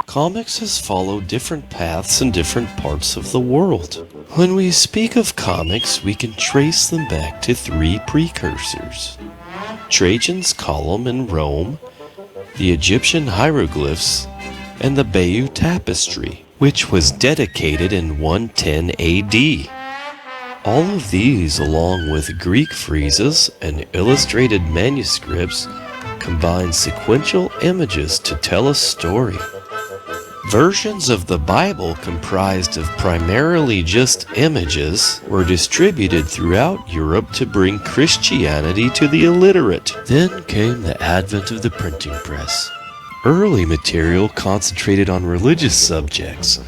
Comics has followed different paths in different parts of the world. When we speak of comics, we can trace them back to three precursors: Trajan's column in Rome, the Egyptian hieroglyphs, and the Bayeux Tapestry, which was dedicated in 110 AD. All of these, along with Greek friezes and illustrated manuscripts, combine sequential images to tell a story. Versions of the Bible comprised of primarily just images were distributed throughout Europe to bring Christianity to the illiterate. Then came the advent of the printing press. Early material concentrated on religious subjects.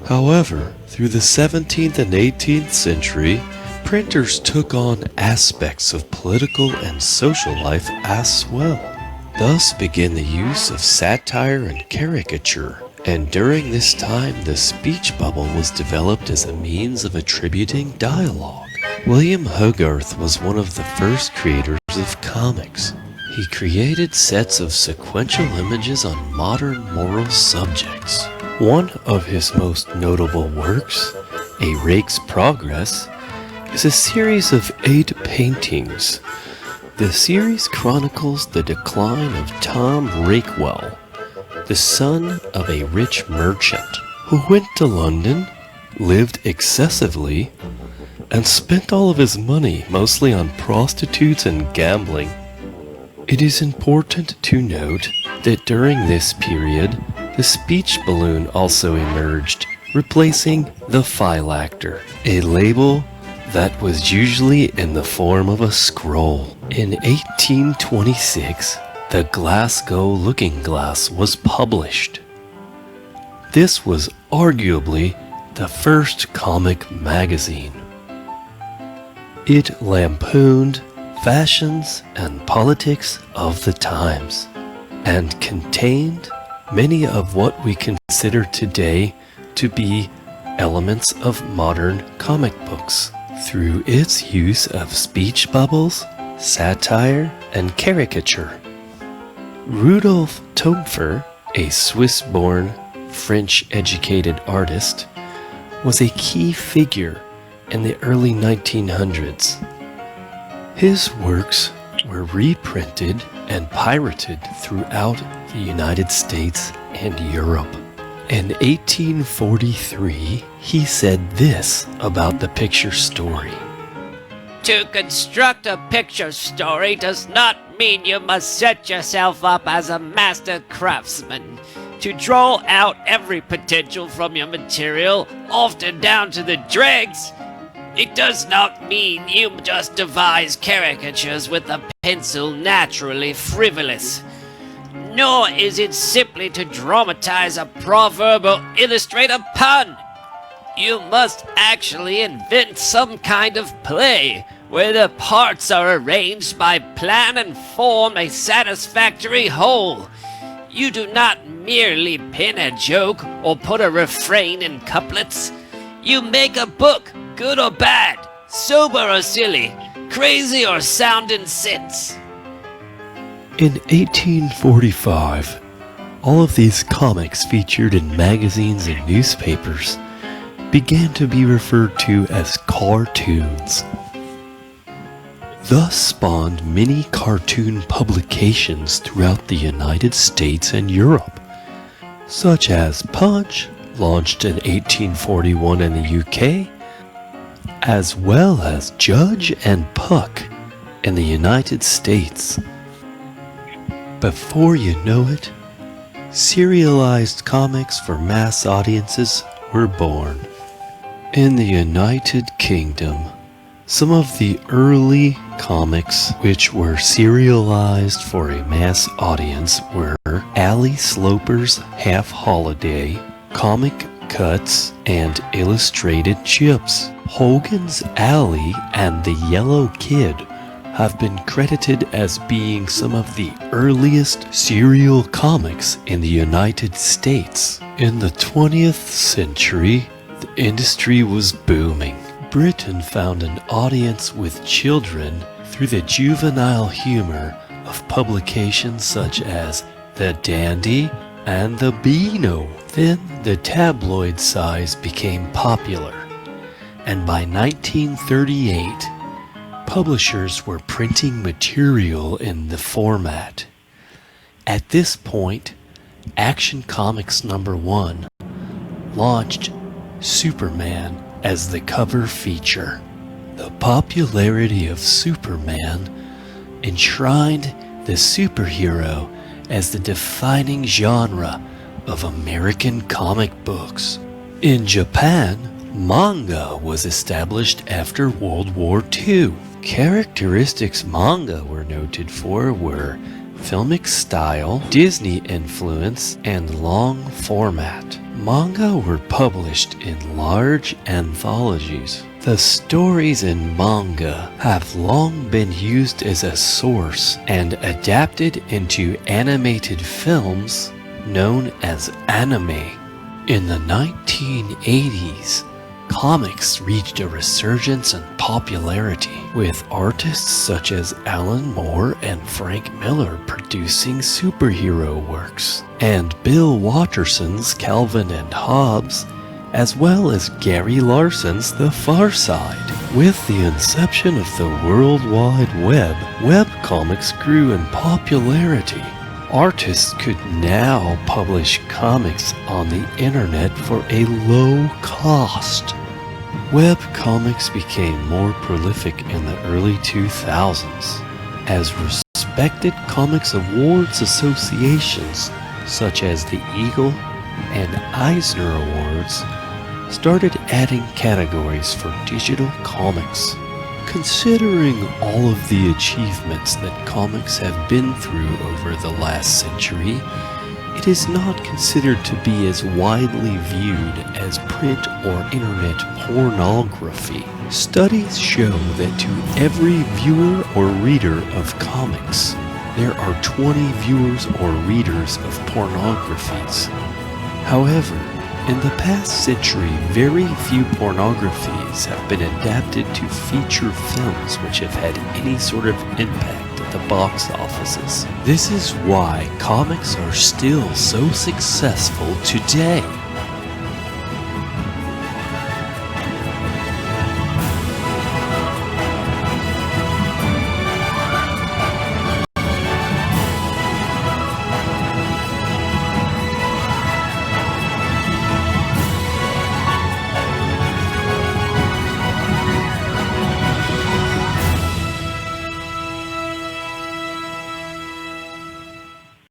However, through the 17th and 18th century, printers took on aspects of political and social life as well. Thus began the use of satire and caricature, and during this time the speech bubble was developed as a means of attributing dialogue. William Hogarth was one of the first creators of comics. He created sets of sequential images on modern moral subjects. One of his most notable works, A Rake's Progress, is a series of 8 paintings. The series chronicles the decline of Tom Rakewell, the son of a rich merchant who went to London, lived excessively, and spent all of his money mostly on prostitutes and gambling. It is important to note that during this period, the speech balloon also emerged, replacing the phylacter, a label that was usually in the form of a scroll. In 1826, the Glasgow Looking Glass was published. This was arguably the first comic magazine. It lampooned fashions and politics of the times, and contained many of what we consider today to be elements of modern comic books through its use of speech bubbles, satire, and caricature. Rudolf Töpfer, a Swiss-born, French-educated artist, was a key figure in the early 1900s. His works were reprinted and pirated throughout the United States and Europe. In 1843, he said this about the picture story. To construct a picture story does not mean you must set yourself up as a master craftsman. To draw out every potential from your material, often down to the dregs, it does not mean you just devise caricatures with a pencil naturally frivolous. Nor is it simply to dramatize a proverb or illustrate a pun. You must actually invent some kind of play, where the parts are arranged by plan and form a satisfactory whole. You do not merely pin a joke or put a refrain in couplets. You make a book, good or bad, sober or silly, crazy or sounding sense. In 1845, all of these comics featured in magazines and newspapers began to be referred to as cartoons. Thus spawned many cartoon publications throughout the United States and Europe, such as Punch, launched in 1841 in the UK, as well as Judge and Puck in the United States. Before you know it, serialized comics for mass audiences were born. In the United Kingdom, some of the early comics which were serialized for a mass audience were Ali Sloper's Half Holiday, Comic Cuts, and Illustrated Chips. Hogan's Alley and The Yellow Kid have been credited as being some of the earliest serial comics in the United States. In the 20th century, the industry was booming. Britain found an audience with children through the juvenile humor of publications such as The Dandy, and the Beano. Then the tabloid size became popular, and by 1938, publishers were printing material in the format. At this point, Action Comics #1 launched Superman as the cover feature. The popularity of Superman enshrined the superhero as the defining genre of American comic books. In Japan, manga was established after World War II. Characteristics manga were noted for were filmic style, Disney influence, and long format. Manga were published in large anthologies. The stories in manga have long been used as a source and adapted into animated films known as anime. In the 1980s, comics reached a resurgence in popularity, with artists such as Alan Moore and Frank Miller producing superhero works, and Bill Watterson's Calvin and Hobbes, as well as Gary Larson's The Far Side. With the inception of the World Wide Web, webcomics grew in popularity. Artists could now publish comics on the internet for a low cost. Webcomics became more prolific in the early 2000s as respected comics awards associations such as the Eagle and Eisner Awards started adding categories for digital comics. Considering all of the achievements that comics have been through over the last century, it is not considered to be as widely viewed as print or internet pornography. Studies show that to every viewer or reader of comics, there are 20 viewers or readers of pornographies. However, in the past century, very few pornographies have been adapted to feature films which have had any sort of impact at the box offices. This is why comics are still so successful today.